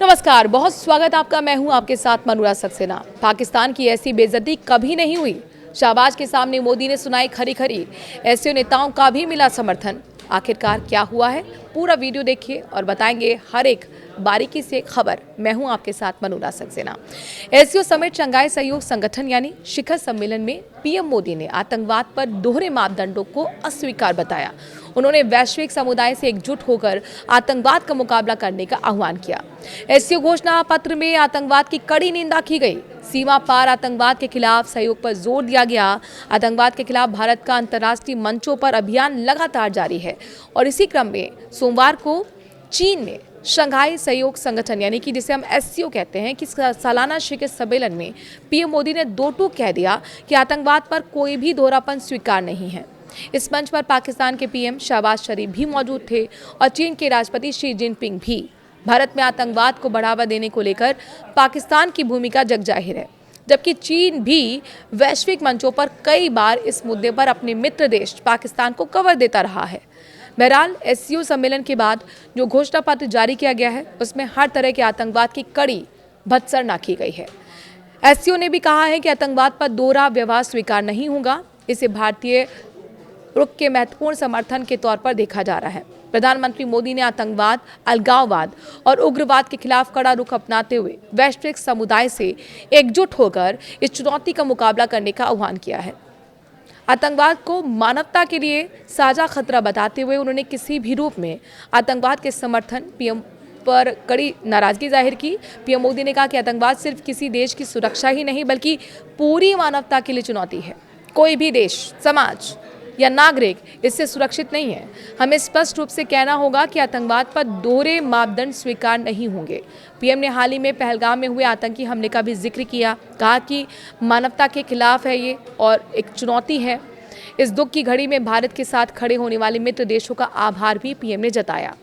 नमस्कार, बहुत स्वागत आपका। मैं हूं आपके साथ मनूरा सक्सेना। पाकिस्तान की ऐसी बेइज्जती कभी नहीं हुई। शहबाज के सामने मोदी ने सुनाई खरी खरी। ऐसे नेताओं का भी मिला समर्थन। आखिरकार क्या हुआ है, पूरा वीडियो देखिए और बताएंगे हर एक बारीकी से खबर। मैं हूं आपके साथ मनूरा सक्सेना। एससीओ समेत शंघाई सहयोग संगठन यानी शिखर सम्मेलन में पीएम मोदी ने आतंकवाद पर दोहरे मापदंडों को अस्वीकार बताया। उन्होंने वैश्विक समुदाय से एकजुट होकर आतंकवाद का मुकाबला करने का आह्वान किया। एससीओ घोषणा पत्र में आतंकवाद की कड़ी निंदा की गई। सीमा पार आतंकवाद के खिलाफ सहयोग पर जोर दिया गया। आतंकवाद के खिलाफ भारत का अंतर्राष्ट्रीय मंचों पर अभियान लगातार जारी है और इसी क्रम में सोमवार को चीन ने शंघाई सहयोग संगठन यानी कि जिसे हम एससीओ कहते हैं कि सालाना शिखर सम्मेलन में पीएम मोदी ने दो टूक कह दिया कि आतंकवाद पर कोई भी दोहरापन स्वीकार नहीं है। इस मंच पर पाकिस्तान के पीएम शहबाज शरीफ भी मौजूद थे और चीन के राष्ट्रपति शी जिनपिंग भी। भारत में आतंकवाद को बढ़ावा देने को लेकर पाकिस्तान की भूमिका जग जाहिर है, जबकि चीन भी वैश्विक मंचों पर कई बार इस मुद्दे पर अपने मित्र देश पाकिस्तान को कवर देता रहा है। बहरहाल एससीओ सम्मेलन के बाद जो घोषणा पत्र जारी किया गया है उसमें हर तरह के आतंकवाद की कड़ी भत्सना की गई है। एससीओ ने भी कहा है कि आतंकवाद पर दोहरा व्यवहार स्वीकार नहीं होगा। इसे भारतीय रुख के महत्वपूर्ण समर्थन के तौर पर देखा जा रहा है। प्रधानमंत्री मोदी ने आतंकवाद, अलगाववाद और उग्रवाद के खिलाफ कड़ा रुख अपनाते हुए वैश्विक समुदाय से एकजुट होकर इस चुनौती का मुकाबला करने का आह्वान किया है। आतंकवाद को मानवता के लिए साझा खतरा बताते हुए उन्होंने किसी भी रूप में आतंकवाद के समर्थन पीएम पर कड़ी नाराजगी जाहिर की। पीएम मोदी ने कहा कि आतंकवाद सिर्फ किसी देश की सुरक्षा ही नहीं बल्कि पूरी मानवता के लिए चुनौती है। कोई भी देश, समाज या नागरिक इससे सुरक्षित नहीं है। हमें स्पष्ट रूप से कहना होगा कि आतंकवाद पर दोहरे मापदंड स्वीकार नहीं होंगे। पीएम ने हाल ही में पहलगाम में हुए आतंकी हमले का भी जिक्र किया, कहा कि मानवता के खिलाफ है ये और एक चुनौती है। इस दुख की घड़ी में भारत के साथ खड़े होने वाले मित्र देशों का आभार भी पीएम ने जताया।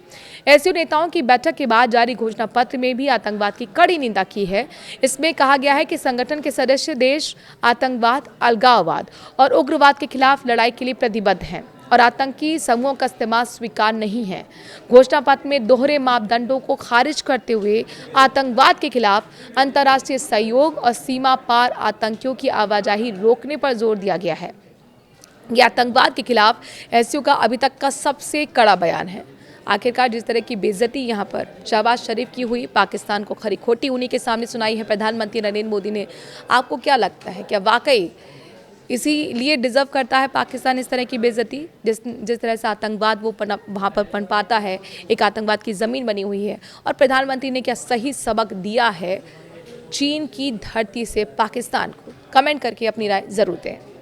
ऐसे नेताओं की बैठक के बाद जारी घोषणा पत्र में भी आतंकवाद की कड़ी निंदा की है। इसमें कहा गया है कि संगठन के सदस्य देश आतंकवाद, अलगाववाद और उग्रवाद के खिलाफ लड़ाई के लिए प्रतिबद्ध हैं और आतंकी समूहों का इस्तेमाल स्वीकार नहीं है। घोषणा पत्र में दोहरे मापदंडों को खारिज करते हुए आतंकवाद के खिलाफ अंतर्राष्ट्रीय सहयोग और सीमा पार आतंकियों की आवाजाही रोकने पर जोर दिया गया है। यह आतंकवाद के खिलाफ एससीओ का अभी तक का सबसे कड़ा बयान है। आखिरकार जिस तरह की बेइज्जती यहाँ पर शहबाज शरीफ की हुई, पाकिस्तान को खरी खोटी उन्हीं के सामने सुनाई है प्रधानमंत्री नरेंद्र मोदी ने। आपको क्या लगता है, क्या वाकई इसीलिए डिजर्व करता है पाकिस्तान इस तरह की बेइज्जती? जिस तरह से आतंकवाद वो वहाँ पर पनपाता है, एक आतंकवाद की ज़मीन बनी हुई है और प्रधानमंत्री ने क्या सही सबक दिया है चीन की धरती से पाकिस्तान को? कमेंट करके अपनी राय ज़रूर दें।